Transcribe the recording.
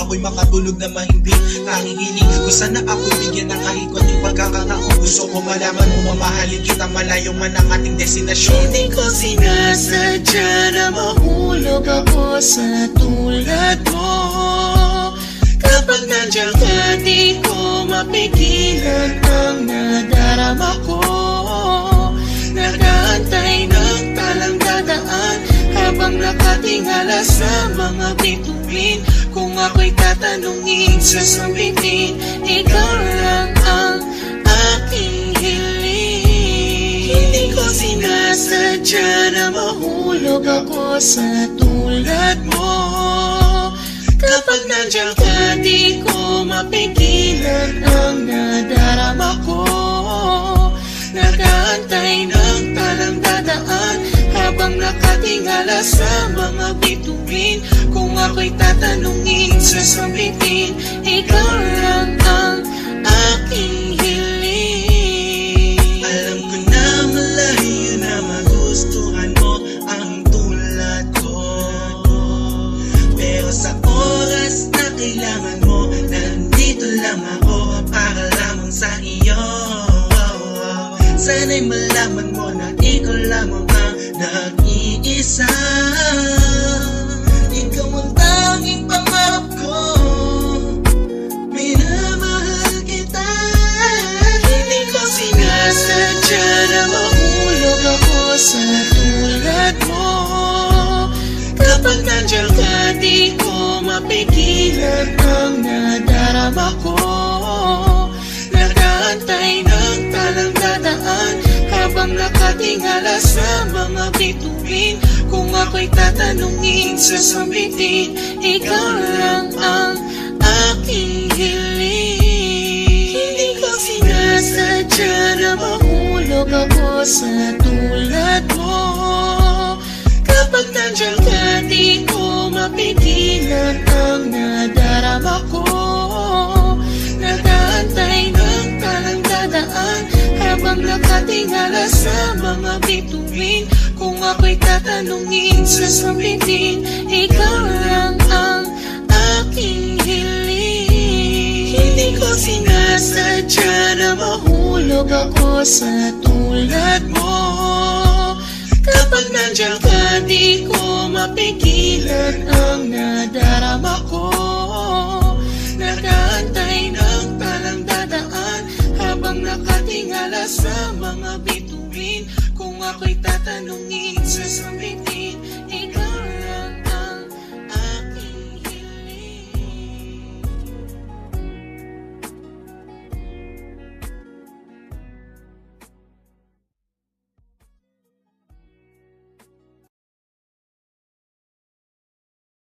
ako'y makatulog na mahimbing. Tanging hiling ko sana ako'y bigyan ng kahit konting pagkakataon. Gusto ko malaman mo mamahalin kita, malayo man ang ating destinasyon. Hindi ko sinasadya na mahulog ako sa tulad mo. Kapag nandiyan ka, di ko mapigilan ang nadarama ko. Nag-aantay ng talang dadaan habang nakatingala sa mga bituin. Kung ako'y tatanungin, sasabihin, ikaw lang ang aking hiling. Hindi ko sinasadya na mahulog ako sa tulad mo. Kapag nandiyan ka, di ko mapigilan ang nadarama ko. Nag-aantay ng talang dadaan habang nakatingala sa mga bituin. Kung ako'y tatanungin, sasabihin, ikaw lang ang aking hiling. Alam ko na malayo na magustuhan mo ang tulad ko, pero sa oras na kailangan mo, nandito lang ako para lamang sa iyo. Sana'y malaman mo na ikaw lamang ang nag-iisa. Ikaw ang tanging pangarap ko, minamahal kita. Hindi ko sinasadya na mahulog ako sa tulad mo. Kapag nandiyan ka, di ko mapigilan ang nadarama ko. Nag-aantay ng talang dadaan habang nakatingala sa mga bituin. Kung ako'y tatanungin, sasabihin, ikaw lang ang aking hiling. Hindi ko sinasadya na mahulog ako sa tulad mo. Kapag nandiyan ka, di ko mapigilan ang nadarama ko. Nag-aantay ng talang dadaan habang nakatingala sa mga bituin. Kung ako'y tatanungin, sasabihin, ikaw lang ang aking hiling. Hindi ko sinasadya na mahulog ako sa tulad mo. Kapag nandiyan ka, di ko mapigilan ang nadarama ko. Nag-aantay ng talang dadaan habang nakatingala sa mga bituin. Kung ako'y tatanungin, sasabihin,